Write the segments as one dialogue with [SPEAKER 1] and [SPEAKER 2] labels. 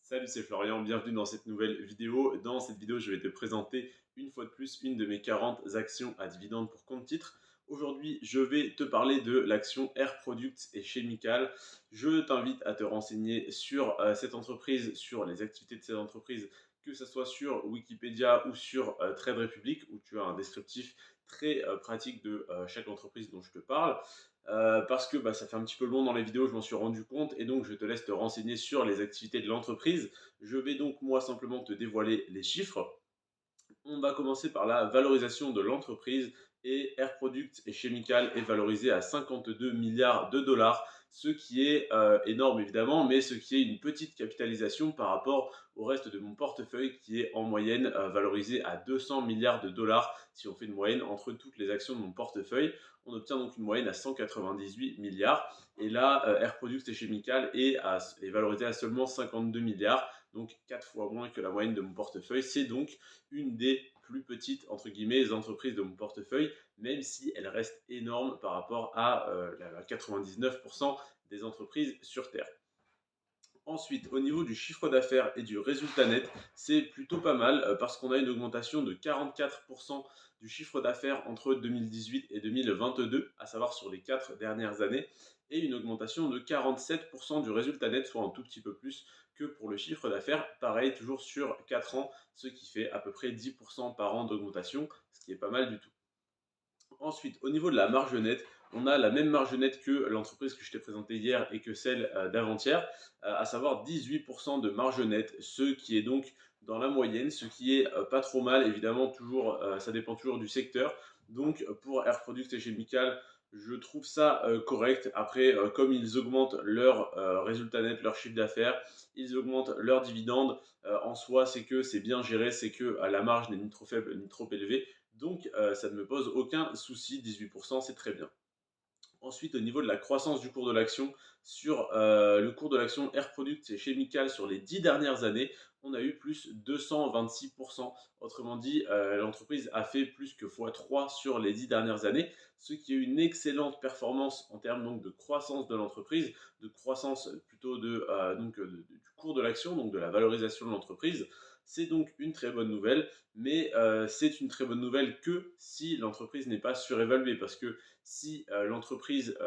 [SPEAKER 1] Salut, c'est Florian, bienvenue dans cette nouvelle vidéo. Dans cette vidéo, je vais te présenter une fois de plus une de mes 40 actions à dividendes pour compte titre. Aujourd'hui, je vais te parler de l'action Air Products et Chemical. Je t'invite à te renseigner sur cette entreprise, sur les activités de cette entreprise, que ce soit sur Wikipédia ou sur Trade Republic, où tu as un descriptif très pratique de chaque entreprise dont je te parle. Parce que ça fait un petit peu long dans les vidéos, je m'en suis rendu compte, et donc je te laisse te renseigner sur les activités de l'entreprise. Je vais donc moi simplement te dévoiler les chiffres. On va commencer par la valorisation de l'entreprise et Air Products et Chemical est valorisé à 52 milliards de dollars, ce qui est énorme évidemment, mais ce qui est une petite capitalisation par rapport au reste de mon portefeuille qui est en moyenne valorisé à 200 milliards de dollars. Si on fait une moyenne entre toutes les actions de mon portefeuille, on obtient donc une moyenne à 198 milliards. Et là, Air Products et Chemical est valorisé à seulement 52 milliards, donc 4 fois moins que la moyenne de mon portefeuille. C'est donc une des plus petites entre guillemets entreprises de mon portefeuille, même si elle reste énorme par rapport à 99% des entreprises sur Terre. Ensuite, au niveau du chiffre d'affaires et du résultat net, c'est plutôt pas mal parce qu'on a une augmentation de 44% du chiffre d'affaires entre 2018 et 2022, à savoir sur les 4 dernières années, et une augmentation de 47% du résultat net, soit un tout petit peu plus que pour le chiffre d'affaires. Pareil, toujours sur 4 ans, ce qui fait à peu près 10% par an d'augmentation, ce qui est pas mal du tout. Ensuite, au niveau de la marge nette, on a la même marge nette que l'entreprise que je t'ai présentée hier et que celle d'avant-hier, à savoir 18% de marge nette, ce qui est donc dans la moyenne, ce qui est pas trop mal, évidemment, toujours, ça dépend toujours du secteur. Donc pour Air Products et Chemical, je trouve ça correct. Après, comme ils augmentent leur résultat net, leur chiffre d'affaires, ils augmentent leurs dividendes, en soi, c'est que c'est bien géré, c'est que la marge n'est ni trop faible ni trop élevée. Donc, ça ne me pose aucun souci, 18%, c'est très bien. Ensuite, au niveau de la croissance du cours de l'action, sur le cours de l'action Air Products et Chemical sur les 10 dernières années, on a eu plus 226%. Autrement dit, l'entreprise a fait plus que x3 sur les 10 dernières années, ce qui est une excellente performance en termes donc, de croissance de l'entreprise, de croissance plutôt du cours de l'action, donc de la valorisation de l'entreprise. C'est donc une très bonne nouvelle, mais c'est une très bonne nouvelle que si l'entreprise n'est pas surévaluée, parce que si l'entreprise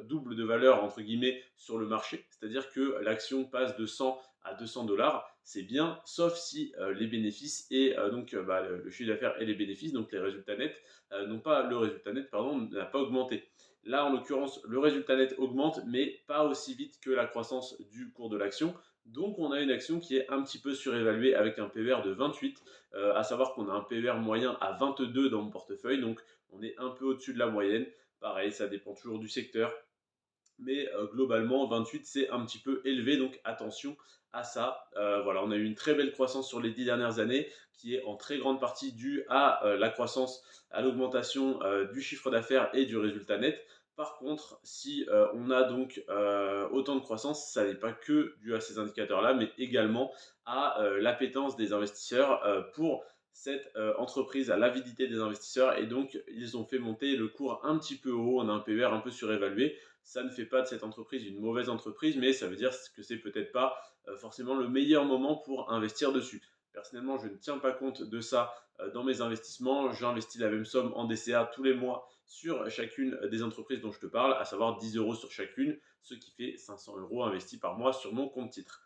[SPEAKER 1] double de valeur entre guillemets sur le marché, c'est-à-dire que l'action passe de 100 à 200 dollars, c'est bien, sauf si les bénéfices et le chiffre d'affaires et les bénéfices, donc les résultats nets, n'ont pas le résultat net, pardon, n'a pas augmenté. Là, en l'occurrence, le résultat net augmente, mais pas aussi vite que la croissance du cours de l'action. Donc, on a une action qui est un petit peu surévaluée avec un PER de 28, à savoir qu'on a un PER moyen à 22 dans mon portefeuille. Donc, on est un peu au-dessus de la moyenne. Pareil, ça dépend toujours du secteur. Mais globalement, 28, c'est un petit peu élevé, donc attention à ça. Voilà, on a eu une très belle croissance sur les 10 dernières années, qui est en très grande partie due à la croissance, à l'augmentation du chiffre d'affaires et du résultat net. Par contre, si on a donc autant de croissance, ça n'est pas que dû à ces indicateurs-là, mais également à l'appétence des investisseurs pour cette entreprise, à l'avidité des investisseurs, et donc ils ont fait monter le cours un petit peu haut. On a un PER un peu surévalué. Ça ne fait pas de cette entreprise une mauvaise entreprise, mais ça veut dire que c'est peut-être pas forcément le meilleur moment pour investir dessus. Personnellement, je ne tiens pas compte de ça dans mes investissements. J'investis la même somme en DCA tous les mois sur chacune des entreprises dont je te parle, à savoir 10 euros sur chacune, ce qui fait 500 euros investis par mois sur mon compte titre.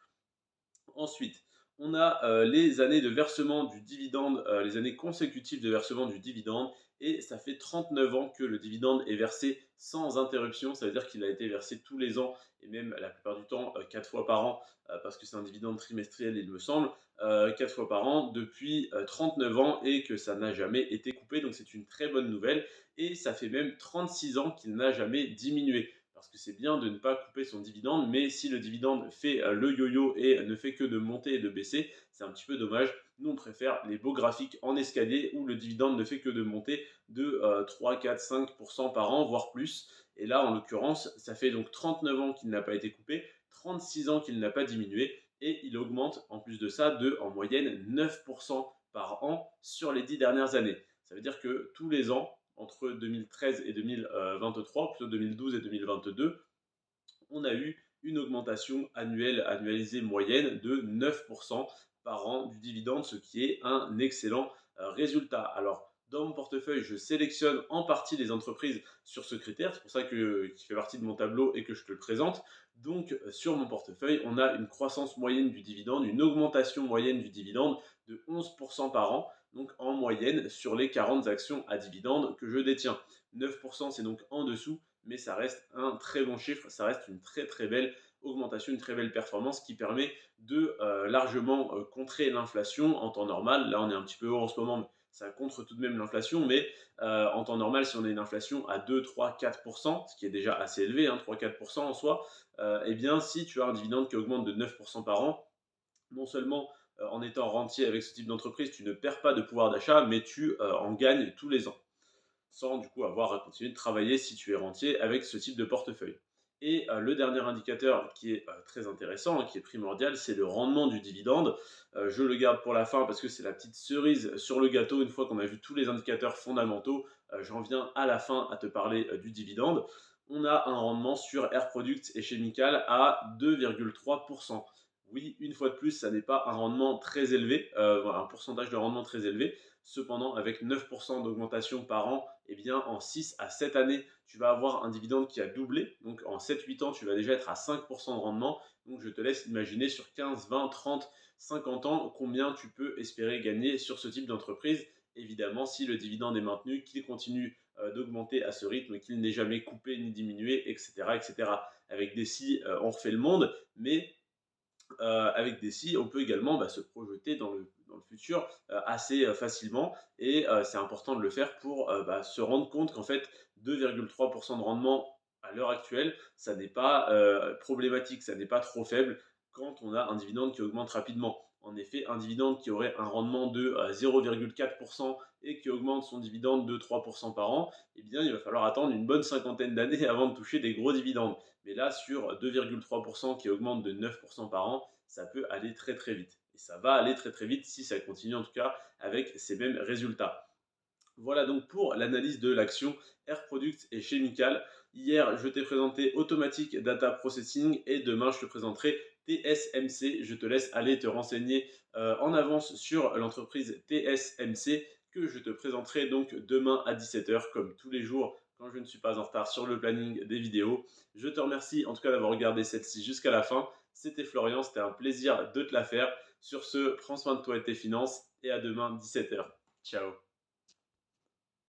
[SPEAKER 1] Ensuite, on a les années de versement du dividende, les années consécutives de versement du dividende, et ça fait 39 ans que le dividende est versé sans interruption. Ça veut dire qu'il a été versé tous les ans, et même la plupart du temps 4 fois par an, parce que c'est un dividende trimestriel, il me semble, 4 fois par an depuis 39 ans, et que ça n'a jamais été coupé. Donc c'est une très bonne nouvelle, et ça fait même 36 ans qu'il n'a jamais diminué, parce que c'est bien de ne pas couper son dividende, mais si le dividende fait le yo-yo et ne fait que de monter et de baisser, c'est un petit peu dommage. Nous, on préfère les beaux graphiques en escalier où le dividende ne fait que de monter de 3, 4, 5% par an, voire plus. Et là, en l'occurrence, ça fait donc 39 ans qu'il n'a pas été coupé, 36 ans qu'il n'a pas diminué, et il augmente en plus de ça de en moyenne 9% par an sur les 10 dernières années. Ça veut dire que tous les ans, entre 2013 et 2023, plutôt 2012 et 2022, on a eu une augmentation annualisée moyenne de 9% par an du dividende, ce qui est un excellent résultat. Alors, dans mon portefeuille, je sélectionne en partie les entreprises sur ce critère, c'est pour ça qu'il fait partie de mon tableau et que je te le présente. Donc, sur mon portefeuille, on a une croissance moyenne du dividende, une augmentation moyenne du dividende de 11% par an, donc en moyenne sur les 40 actions à dividende que je détiens. 9%, c'est donc en dessous, mais ça reste un très bon chiffre, ça reste une très très belle augmentation, une très belle performance qui permet de largement contrer l'inflation en temps normal. Là, on est un petit peu haut en ce moment, mais ça contre tout de même l'inflation, mais en temps normal, si on a une inflation à 2, 3, 4%, ce qui est déjà assez élevé, hein, 3-4% en soi, eh bien, si tu as un dividende qui augmente de 9% par an, non seulement en étant rentier avec ce type d'entreprise, tu ne perds pas de pouvoir d'achat, mais tu en gagnes tous les ans, sans du coup avoir à continuer de travailler si tu es rentier avec ce type de portefeuille. Et le dernier indicateur qui est très intéressant, hein, qui est primordial, c'est le rendement du dividende. Je le garde pour la fin parce que c'est la petite cerise sur le gâteau. Une fois qu'on a vu tous les indicateurs fondamentaux, j'en viens à la fin à te parler du dividende. On a un rendement sur Air Products et Chemical à 2,3%. Oui, une fois de plus, ça n'est pas un rendement très élevé, voilà, un pourcentage de rendement très élevé. Cependant, avec 9% d'augmentation par an, eh bien, en 6 à 7 années, tu vas avoir un dividende qui a doublé. Donc, en 7-8 ans, tu vas déjà être à 5% de rendement. Donc, je te laisse imaginer sur 15, 20, 30, 50 ans combien tu peux espérer gagner sur ce type d'entreprise. Évidemment, si le dividende est maintenu, qu'il continue d'augmenter à ce rythme, qu'il n'est jamais coupé ni diminué, etc. etc. Avec des si, on refait le monde, mais avec des si, on peut également se projeter dans le futur assez facilement. Et c'est important de le faire pour se rendre compte qu'en fait, 2,3% de rendement à l'heure actuelle, ça n'est pas problématique, ça n'est pas trop faible quand on a un dividende qui augmente rapidement. En effet, un dividende qui aurait un rendement de 0,4% et qui augmente son dividende de 3% par an, eh bien, il va falloir attendre une bonne cinquantaine d'années avant de toucher des gros dividendes. Mais là, sur 2,3% qui augmente de 9% par an, ça peut aller très très vite. Et ça va aller très très vite si ça continue en tout cas avec ces mêmes résultats. Voilà donc pour l'analyse de l'action Air Products et Chemical. Hier, je t'ai présenté Automatic Data Processing et demain, je te présenterai TSMC. Je te laisse aller te renseigner en avance sur l'entreprise TSMC que je te présenterai donc demain à 17h comme tous les jours quand je ne suis pas en retard sur le planning des vidéos. Je te remercie en tout cas d'avoir regardé celle-ci jusqu'à la fin. C'était Florian, c'était un plaisir de te la faire. Sur ce, prends soin de toi et de tes finances et à demain 17h. Ciao.